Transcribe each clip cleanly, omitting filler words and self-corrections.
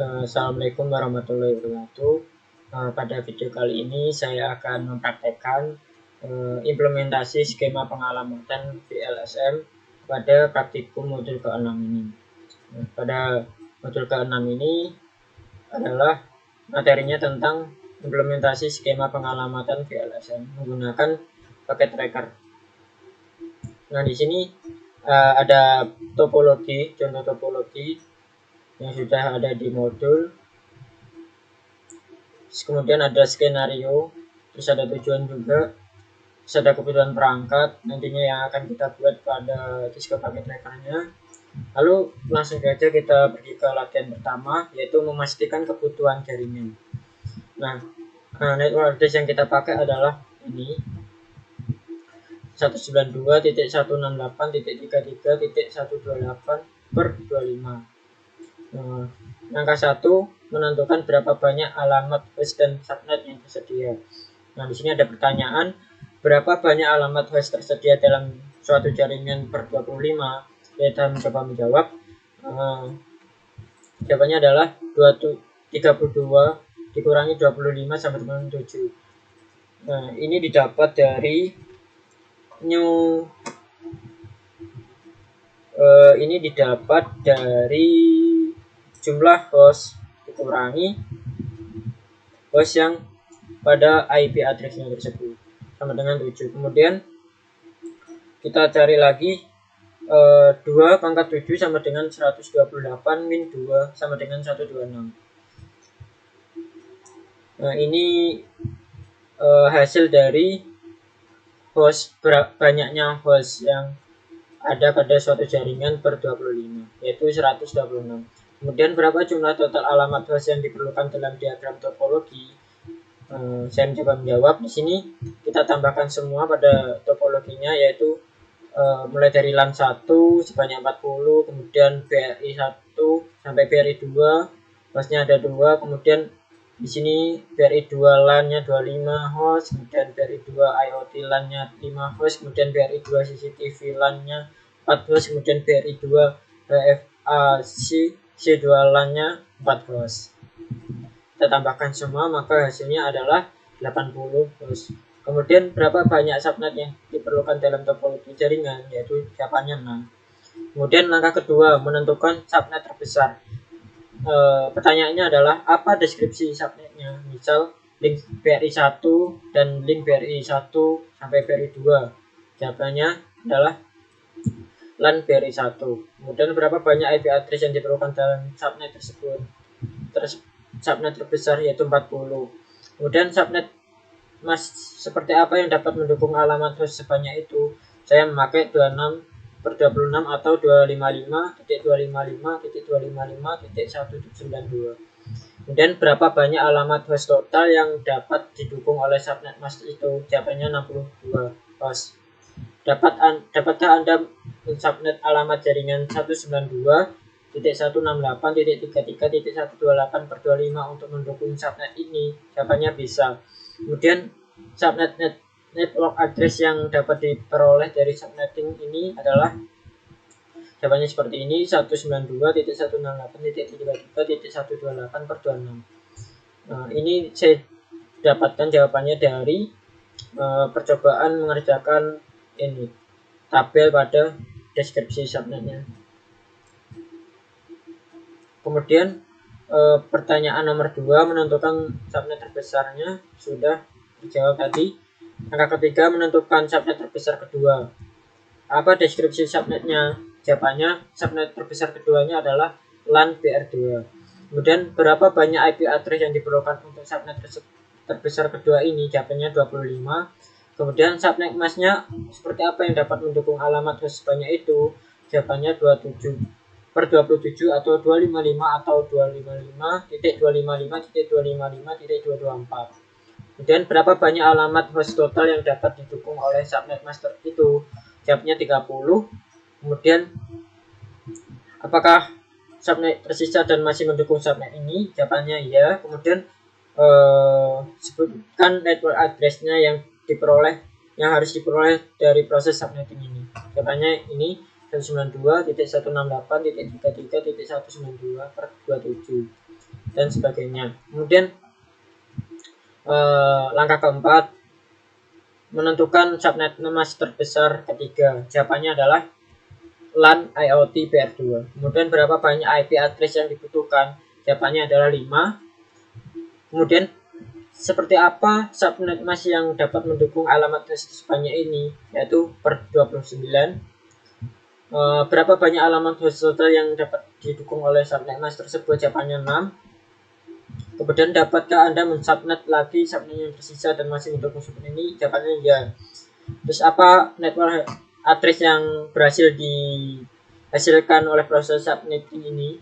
Assalamualaikum warahmatullahi wabarakatuh. Pada video kali ini saya akan mempraktekkan implementasi skema pengalamatan VLSM pada praktikum modul ke-6 ini. Pada modul ke-6 ini adalah materinya tentang implementasi skema pengalamatan VLSM menggunakan paket tracker. Nah, di sini ada topologi, contoh topologi yang sudah ada di modul. Kemudian ada skenario, terus ada tujuan juga, terus ada kebutuhan perangkat nantinya yang akan kita buat pada disk paket trackernya. Lalu langsung saja kita pergi ke latihan pertama, yaitu memastikan kebutuhan jaringan. Nah, network address yang kita pakai adalah ini 192.168.33.128/25. Angka 1 menentukan berapa banyak alamat host dan subnet yang tersedia. Nah, di sini ada pertanyaan, berapa banyak alamat host tersedia dalam suatu jaringan per 25? Kita mencoba menjawab. Jawabannya adalah 32 dikurangi 25 sama dengan 7. Nah, ini didapat dari jumlah host dikurangi host yang pada IP address-nya tersebut sama dengan 7. Kemudian kita cari lagi 2 pangkat 7 sama dengan 128 min 2 sama dengan 126. Nah, ini hasil dari host, banyaknya host yang ada pada suatu jaringan per 25, yaitu 126. Kemudian berapa jumlah total alamat host yang diperlukan dalam diagram topologi? Saya mencoba menjawab. Di sini kita tambahkan semua pada topologinya, yaitu mulai dari LAN 1 sebanyak 40, kemudian BRI 1 sampai BRI 2, hostnya ada 2, kemudian di sini BRI 2 LAN-nya 25 host, kemudian BRI 2 IoT LAN-nya 5 host, kemudian BRI 2 CCTV LAN-nya 4 host, kemudian BRI 2 HFAC C2 LAN-nya 4 host. Kita tambahkan semua, maka hasilnya adalah 80 host. Kemudian berapa banyak subnet yang diperlukan dalam topologi jaringan, yaitu jawabannya 6. Kemudian langkah kedua, menentukan subnet terbesar. Pertanyaannya adalah apa deskripsi subnetnya, misal link BRI 1 dan link BRI 1 sampai BRI 2. Jawabannya adalah LAN BRI 1. Kemudian berapa banyak IP address yang diperlukan dalam subnet tersebut. Terus subnet terbesar yaitu 40. Kemudian subnet seperti apa yang dapat mendukung alamat host sebanyak itu? Saya memakai 26/26 atau 255.255.255.1792. Kemudian berapa banyak alamat host total yang dapat didukung oleh subnet mask itu? Jawabannya 62 host. Dapatkah Anda subnet alamat jaringan 192.168.33.128/25 untuk mendukung subnet ini? Jawabannya bisa. Kemudian subnet network address yang dapat diperoleh dari subnetting ini adalah jawabannya seperti ini, 192.168.33.128/26. Ini saya dapatkan jawabannya dari percobaan mengerjakan ini tabel pada deskripsi subnetnya. Kemudian pertanyaan nomor 2, menentukan subnet terbesarnya sudah dijawab tadi. Angka ketiga, menentukan subnet terbesar kedua. Apa deskripsi subnetnya? Jawabannya subnet terbesar keduanya adalah LAN BR2. Kemudian berapa banyak IP address yang diperlukan untuk subnet terbesar kedua ini? Jawabannya 25. Kemudian subnet masknya seperti apa yang dapat mendukung alamat host sebanyak itu? Jawabannya 27/27 atau 255 atau 255.255.255.224. Kemudian berapa banyak alamat host total yang dapat didukung oleh subnet master itu? Jawabnya 30. Kemudian apakah subnet tersisa dan masih mendukung subnet ini? Jawabannya iya. Kemudian sebutkan network address-nya yang harus diperoleh dari proses subnetting ini. Jawabannya ini 192.168.33.192/27. dan sebagainya. Kemudian langkah keempat, menentukan subnet mask terbesar ketiga. Jawabannya adalah LAN IoT PR2. Kemudian berapa banyak IP address yang dibutuhkan? Jawabannya adalah 5. Kemudian seperti apa subnet mask yang dapat mendukung alamat host sebanyak ini? Yaitu per 29. Berapa banyak alamat host total yang dapat didukung oleh subnet mask tersebut? Jawabannya 6. Kemudian dapatkah Anda mensubnet lagi subnet yang tersisa dan masih mendukung subnet ini? Jawabannya ya. Terus apa network address yang berhasil dihasilkan oleh proses subnetting ini?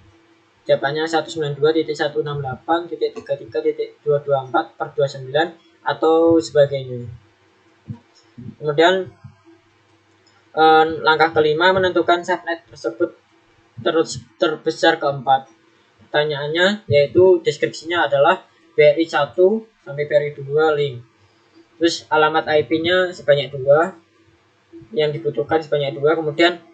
Jawabannya 192.168.33.224/29 atau sebagainya. Kemudian langkah kelima, menentukan subnet tersebut terbesar keempat. Pertanyaannya yaitu deskripsinya adalah BRI 1 sampai BRI 2 link. Terus alamat IP-nya sebanyak 2, yang dibutuhkan sebanyak 2. Kemudian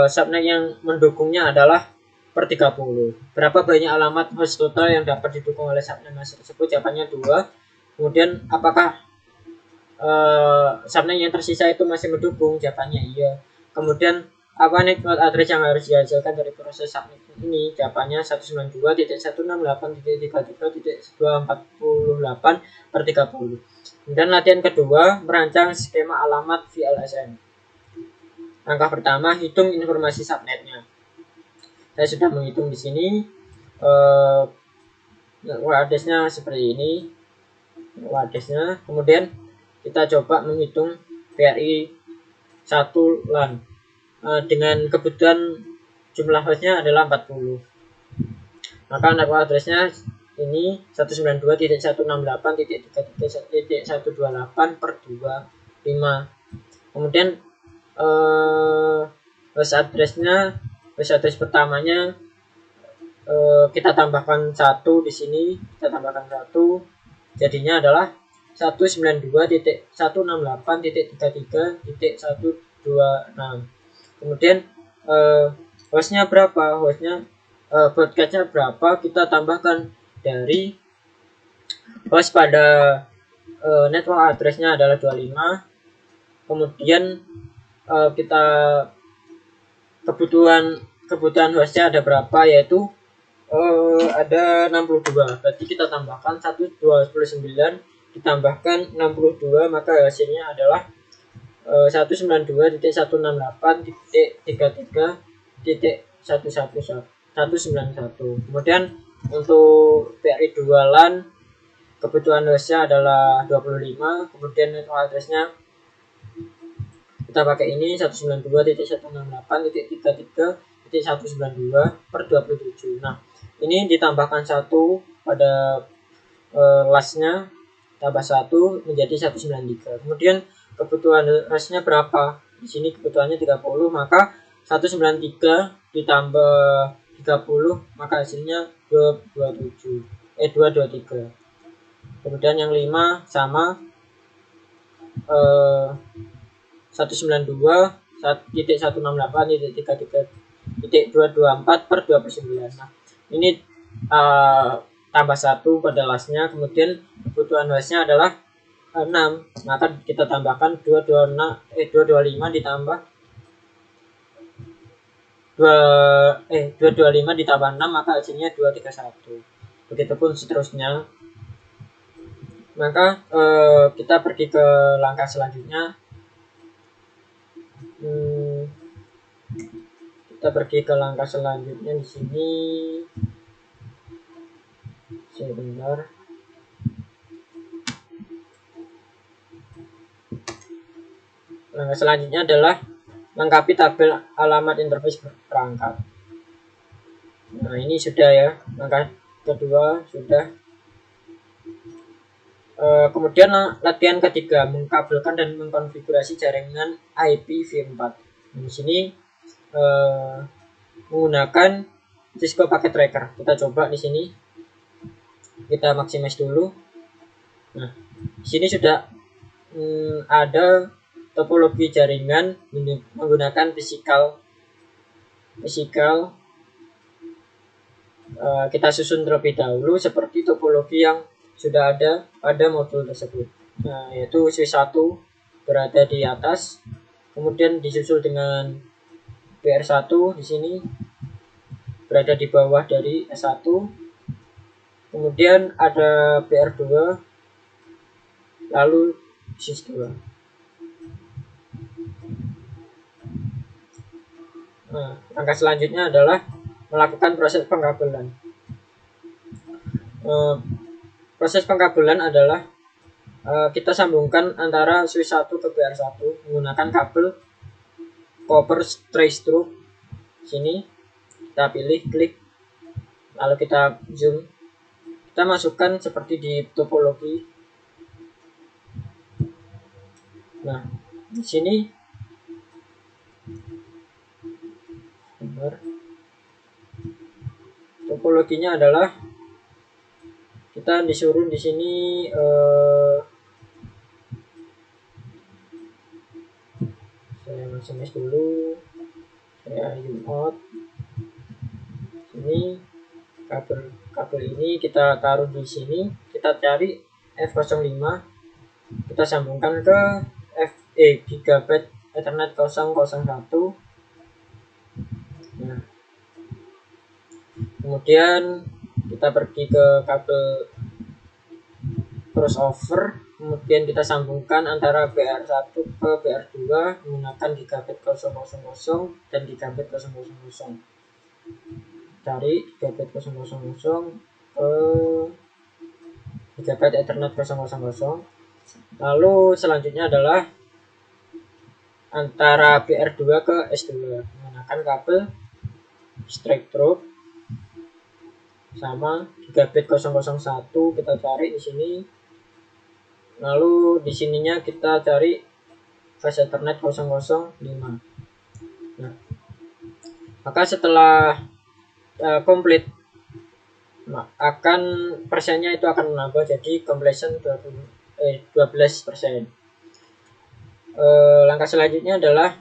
subnet yang mendukungnya adalah per 30. Berapa banyak alamat host total yang dapat didukung oleh subnet mask tersebut? Jawabannya 2. Kemudian apakah subnet yang tersisa itu masih mendukung? Jawabannya iya. Kemudian apa network address yang harus dihasilkan dari proses subnet ini? Jawabannya 192.168.248/30. Kemudian latihan kedua, merancang skema alamat VLSN. Langkah pertama, hitung informasi subnetnya. Saya sudah menghitung di sini. Network address-nya seperti ini. Network address-nya. Kemudian kita coba menghitung BRI 1 LAN. Dengan kebutuhan jumlah hostnya adalah 40. Maka network address-nya ini 192.168.33.128/25. Kemudian host address pertamanya kita tambahkan 1 di sini, jadinya adalah 192.168.33.126. Kemudian hostnya berapa? Broadcastnya berapa? Kita tambahkan dari host pada network address-nya adalah 25. Kemudian kita kebutuhan hostnya ada berapa, yaitu ada 62. Berarti kita tambahkan 129 ditambahkan 62, maka hasilnya adalah 192.168.33.191. Kemudian untuk BRI 2 LAN kebutuhan hostnya adalah 25. Kemudian network address-nya kita pakai ini 192.168.33.192/27. Nah, ini ditambahkan 1 pada lastnya, tambah 1 menjadi 193. Kemudian kebutuhan hostnya berapa? Di sini kebutuhannya 30, maka 193 ditambah 30, maka hasilnya 223. Kemudian yang 5 sama 192.168.33.224/29. Nah, ini tambah 1 pada lastnya. Kemudian kebutuhan hostnya adalah 6, maka kita tambahkan 225 ditambah 225 ditambah 6, maka hasilnya 231. Begitupun seterusnya. Maka kita pergi ke langkah selanjutnya. Di sini. Sebentar. Langkah selanjutnya adalah lengkapi tabel alamat interface perangkat. Nah, ini sudah ya. Langkah kedua sudah. Kemudian latihan ketiga, mengkabelkan dan mengkonfigurasi jaringan IPv4. Di sini menggunakan Cisco Packet Tracker. Kita coba di sini. Kita maximize dulu. Nah, di sini sudah ada topologi jaringan menggunakan physical kita susun terlebih dahulu seperti topologi yang sudah ada pada modul tersebut. Nah, yaitu swiss 1 berada di atas, kemudian disusul dengan BR1 di sini berada di bawah dari S1, kemudian ada BR2, lalu swiss 2. Nah, langkah selanjutnya adalah melakukan proses pengkabelan. Proses pengkabelan adalah kita sambungkan antara swiss 1 ke BR1 menggunakan kabel copper trace through. Sini kita pilih, klik, lalu kita zoom, kita masukkan seperti di topologi. Nah, di sini topologinya adalah kita disuruh di sini saya SMS dulu, saya zoom out. Ini kabel ini kita taruh di sini, kita cari F05, kita sambungkan ke Gigabit Ethernet 001. Nah, kemudian kita pergi ke kabel crossover, kemudian kita sambungkan antara BR1 ke BR2 menggunakan Gigabit 000 dan Gigabit 000. Cari Gigabit 000 ke Gigabit Ethernet 000. Lalu selanjutnya adalah antara BR2 ke S2 menggunakan kabel straight through sama Gigabit 001, kita cari di sini. Lalu di sininya kita cari flash Ethernet 005. Nah, maka setelah komplit, akan persennya itu akan menambah jadi completion 12%. Langkah selanjutnya adalah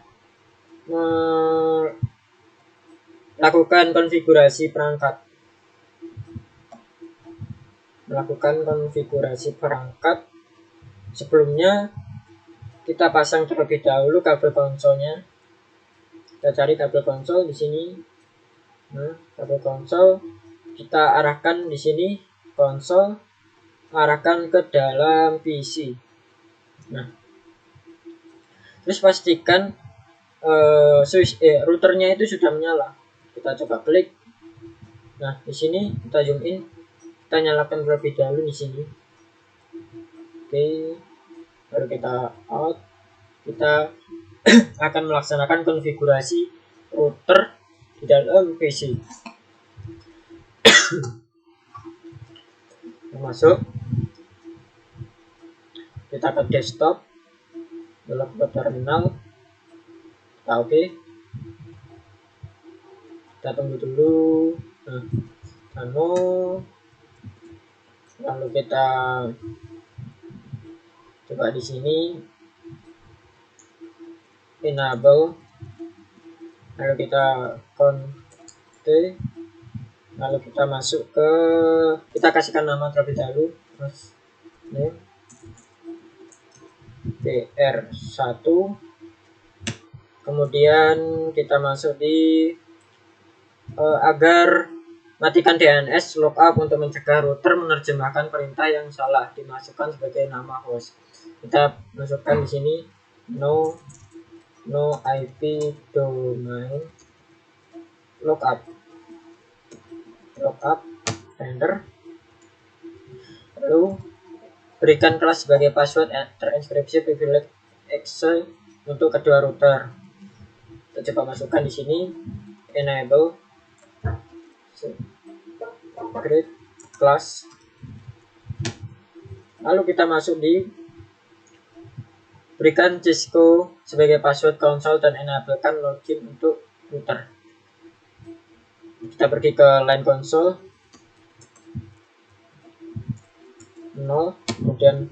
melakukan konfigurasi perangkat. Sebelumnya kita pasang terlebih dahulu kabel konsolnya. Kita cari kabel konsol di sini. Nah, kabel konsol kita arahkan di sini, konsol arahkan ke dalam PC. Nah, terus pastikan routernya itu sudah menyala. Kita coba klik. Nah, di sini kita zoom in, kita nyalakan terlebih dahulu di sini. Oke, baru kita out. Kita akan melaksanakan konfigurasi router di dalam PC. Masuk, kita ke desktop, belok ke terminal, kita oke. Kita tunggu dulu. Nah, lalu kita coba di sini enable, lalu kita connect, lalu kita masuk ke, kita kasihkan nama terlebih dahulu, terus ini BR1, kemudian kita masuk di agar matikan DNS lookup untuk mencegah router menerjemahkan perintah yang salah, dimasukkan sebagai nama host. Kita masukkan di sini no IP domain lookup enter, lalu berikan kelas sebagai password terinskripsi privilege access untuk kedua router. Kita coba masukkan di sini enable create class, lalu kita masuk di berikan Cisco sebagai password konsol dan enablekan login untuk router. Kita pergi ke line console 0, kemudian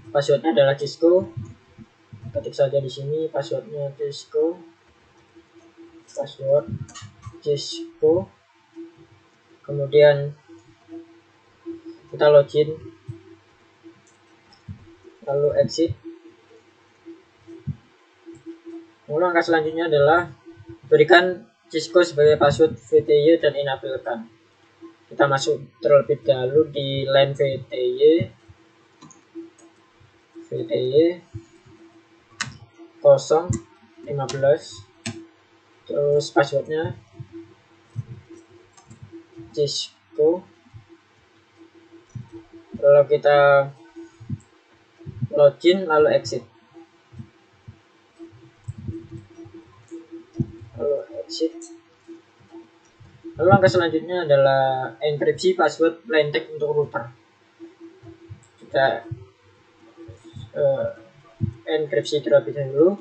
passwordnya adalah Cisco. Ketik saja di sini passwordnya Cisco, password Cisco. kemudian kita login, lalu exit. Langkah selanjutnya adalah berikan Cisco sebagai password VTY dan enablekan. Kita masuk terlebih dahulu di line VTY 015, terus passwordnya Cisco. Lalu kita login, lalu exit, lalu langkah selanjutnya adalah enkripsi password plaintext untuk router. Kita enkripsi terlebih dahulu.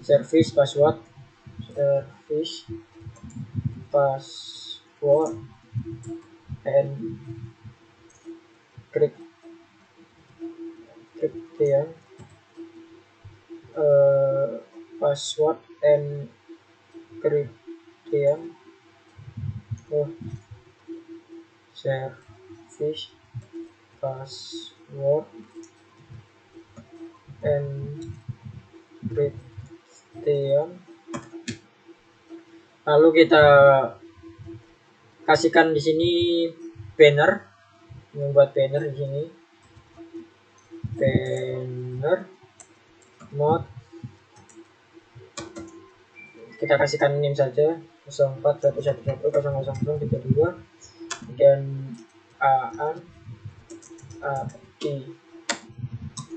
Service password encryption, password encryption, service password encryption. Lalu kita kasihkan di sini banner, membuat banner di sini, banner mode. Kita kasihkan name saja 0411100032, kemudian Adi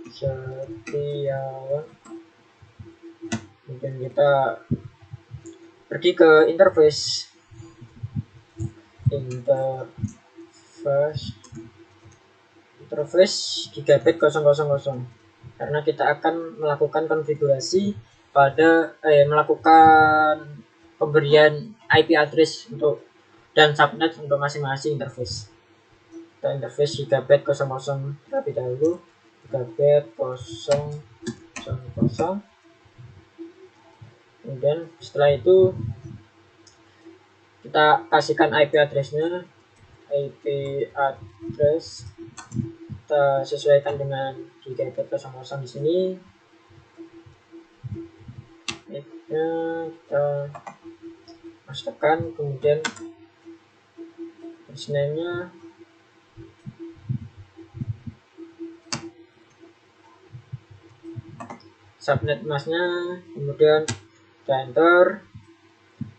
Setiawan. Kemudian kita pergi ke interface gigabit 000, karena kita akan melakukan konfigurasi pada melakukan pemberian IP address untuk dan subnet untuk masing-masing interface. Kita interface gigabit 00 terlebih dahulu, gigabit 000. Kemudian setelah itu kita kasihkan IP address-nya, kita sesuaikan dengan gigabit 00 di sini. Kita masukkan, kemudian hostname-nya subnet masnya, kemudian kita enter.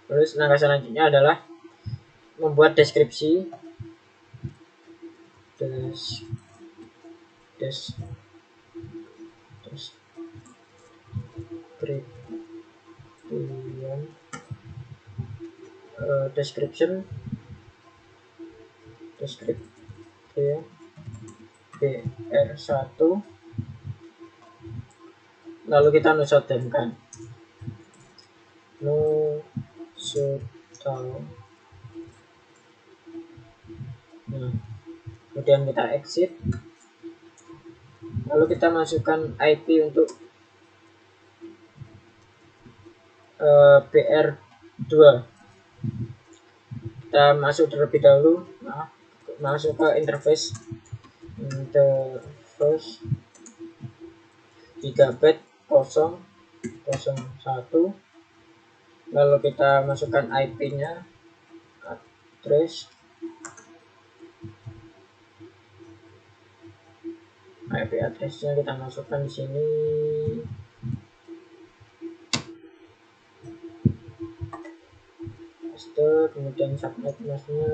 Terus langkah selanjutnya adalah membuat deskripsi description BR1, lalu kita no shutdown. Kemudian kita exit, lalu kita masukkan IP untuk BR2. Kita masuk terlebih dahulu, masuk ke interface gigabit 001, lalu kita masukkan IP-nya, address, IP address-nya kita masukkan di sini. Kemudian subnet masnya,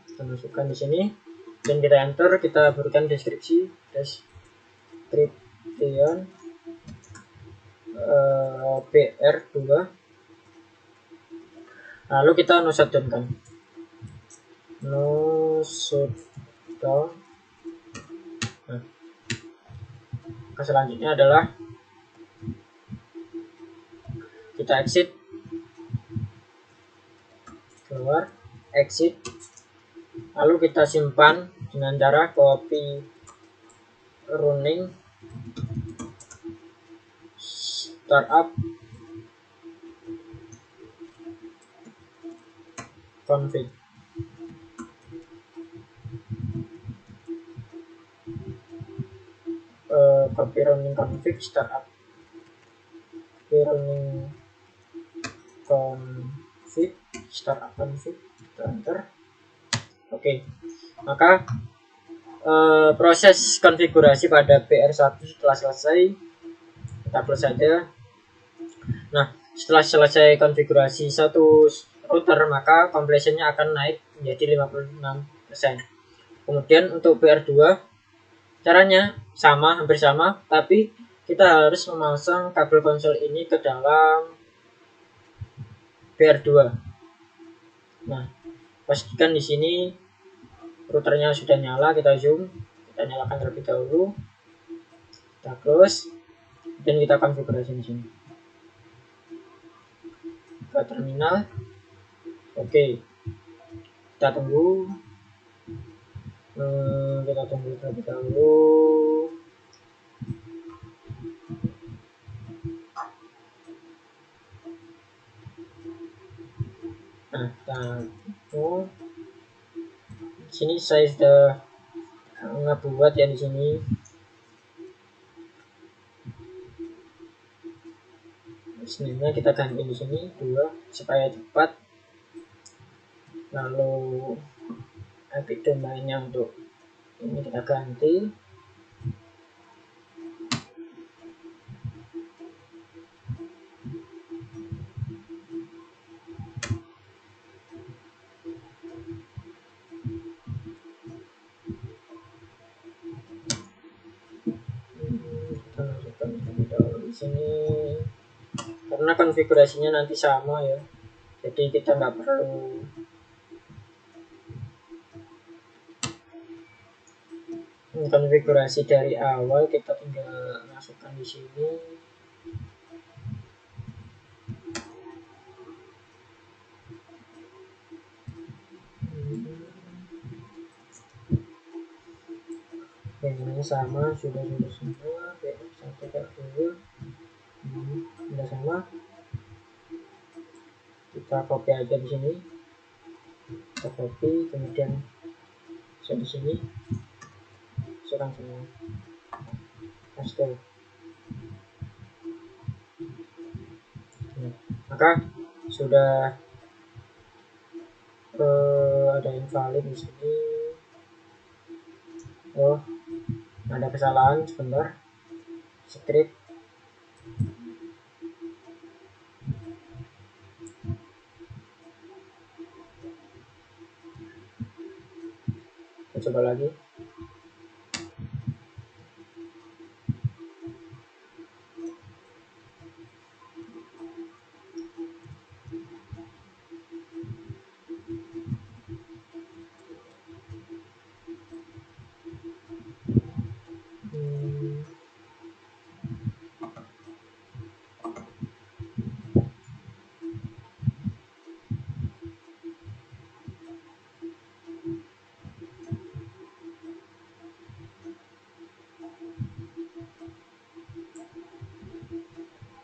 kita masukkan di sini dan kita enter. Kita berikan deskripsi BR2, lalu kita no shutdown. Selanjutnya adalah kita exit, keluar, exit, lalu kita simpan dengan cara copy running startup config. Copy running config startup, copy running config startup config, enter. Oke, maka proses konfigurasi pada PR1 setelah selesai, kita close saja. Nah, setelah selesai konfigurasi satu router, maka completionnya akan naik menjadi 56%. Kemudian untuk PR2 caranya sama, hampir sama, tapi kita harus memasang kabel konsol ini ke dalam PR2. Nah, pastikan di sini routernya sudah nyala, kita zoom, kita nyalakan terlebih dahulu, kita close, dan kita konfigurasi di sini ke terminal. Oke, kita tunggu, terlebih dahulu. Nah, di sini saya sudah ngebuat ya di sini. Sebenarnya kita ganti di sini 2 supaya cepat. Lalu epic domainnya untuk ini kita ganti. Kita masukkan di sini karena konfigurasinya nanti sama ya, jadi kita nggak perlu konfigurasi dari awal, kita tinggal masukkan di sini. Ini sama, sudah semua. PR1 PR2 sudah sama. Kita copy aja di sini, kita copy, kemudian di sini masukkan semua, paste. Maka sudah ada invalid di sini. Oh, ada kesalahan sebentar. Script. Kita coba lagi.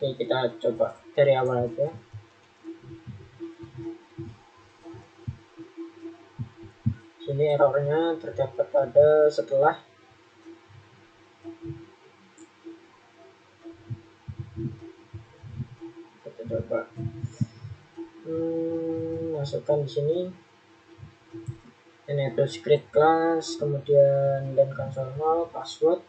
Oke, kita coba dari awal aja. Sini errornya terdapat pada setelah kita coba masukkan di sini enable script class, kemudian dan console null, password.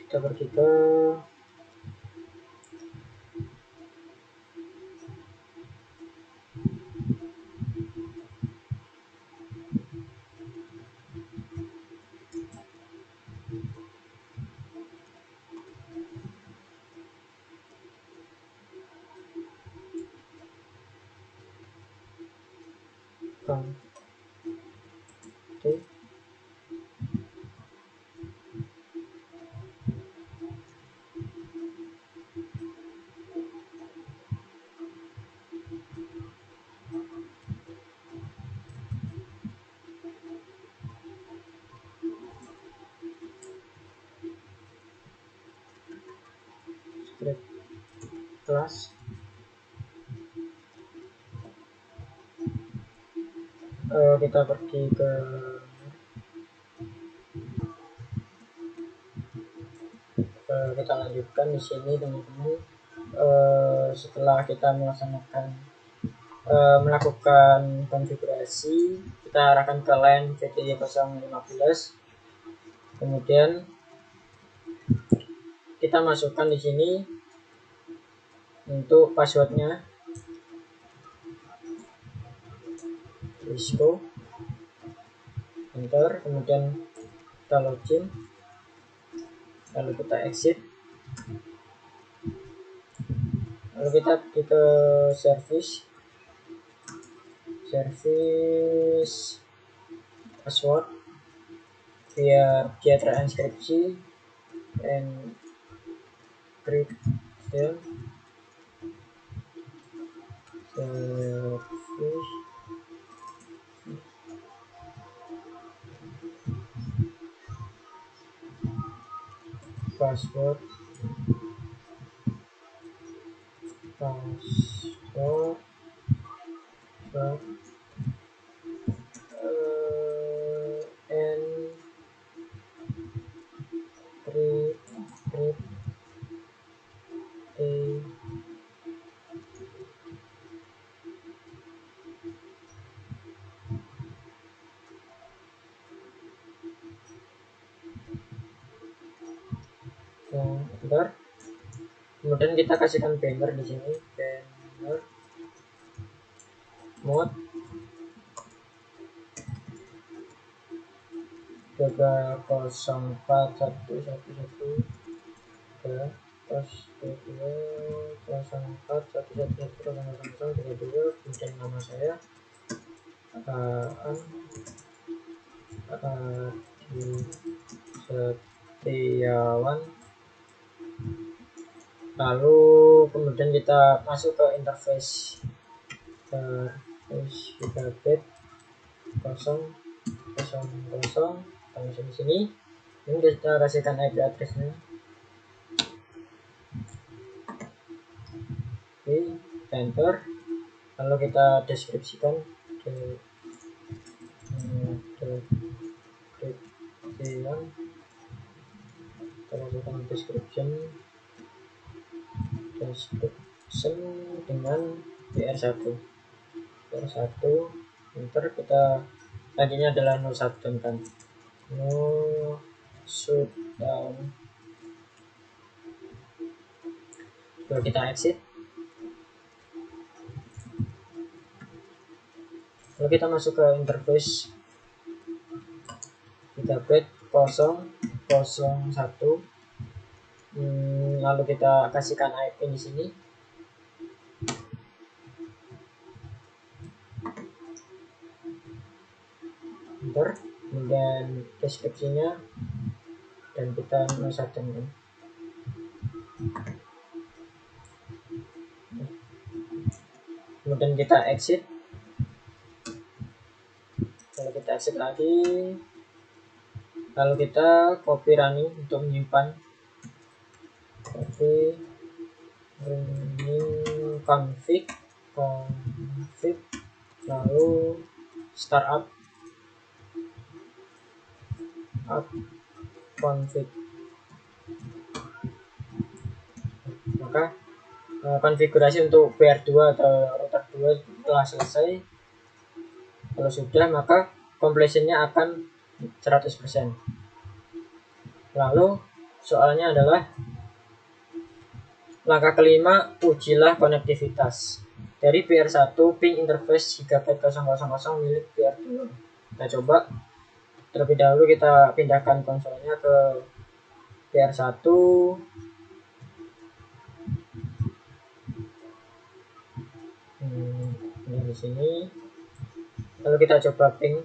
Kita pergi ke oke. kelas. Kita pergi ke kita lanjutkan di sini teman-teman. Setelah kita melakukan konfigurasi, kita arahkan ke LAN VDI 015. Kemudian kita masukkan di sini untuk passwordnya Cisco, enter, kemudian kita login, lalu kita exit, lalu kita pergi ke service password, biar dia terenkripsi, encryption service password enter. Kemudian kita kasihkan banner di sini, banner mode 3041111 terus 20411100032, kemudian nama saya Setiawan. Lalu kemudian kita masuk ke interface gigabit 000. Kita masuk di sini. Ini kita kasihkan IP addressnya. Oke, enter. Lalu kita deskripsikan description dengan PR1, enter. Kita selanjutnya adalah no shutdown kan, no shutdown. Lalu kita exit, lalu kita masuk ke interface gigabit 001. Lalu kita kasihkan IP di sini. Enter, kemudian deskripsinya, dan kita shutdown. Kemudian kita exit. Kalau kita exit lagi, lalu kita copy running untuk menyimpan, copy running config, lalu startup config. Maka konfigurasi untuk PR2 atau router 2 telah selesai. Kalau sudah, maka completionnya akan 100%. Lalu soalnya adalah langkah kelima, ujilah konektivitas dari PR1 ping interface gigabit 000 milik PR2. Kita coba terlebih dahulu, kita pindahkan konsolnya ke PR1. Ini di sini. Lalu kita coba ping.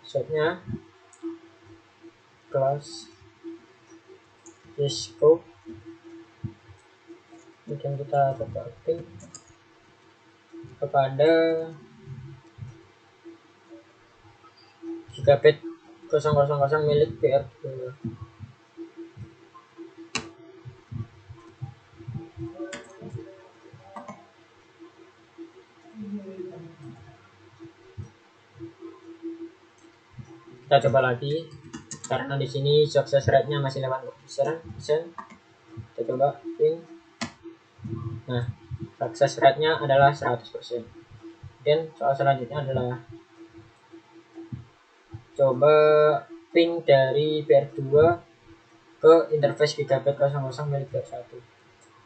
Shotnya kelas Cisco. Kemudian kita coba ping kepada gigabit 000 milik PR2. Kita coba lagi karena di sini success rate-nya masih 80%. Kita coba ping. Nah, success rate-nya adalah 100%. Dan soal selanjutnya adalah coba ping dari PR2 ke interface gigabit 00 milik PR1.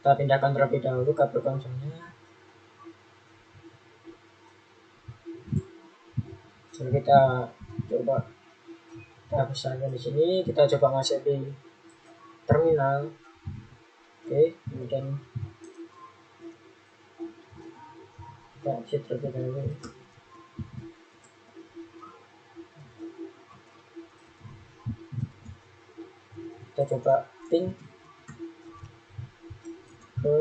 Kita pindahkan terlebih dahulu kabel konsolnya. Jadi kita coba kita besarkan di sini, kita coba masuk di terminal. Oke, kemudian kita exit terlebih dahulu. Kita coba ping ke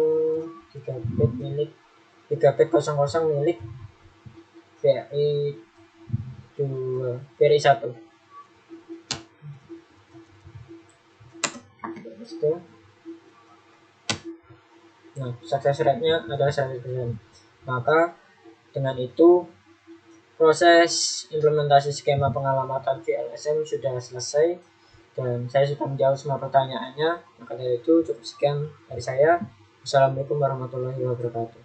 gigabit milik gigabit 00 milik PRI 1. Nah, success rate-nya adalah 100%. Maka dengan itu proses implementasi skema pengalamatan VLSM sudah selesai dan saya sudah menjawab semua pertanyaannya. Maka dari itu cukup sekian dari saya. Assalamualaikum warahmatullahi wabarakatuh.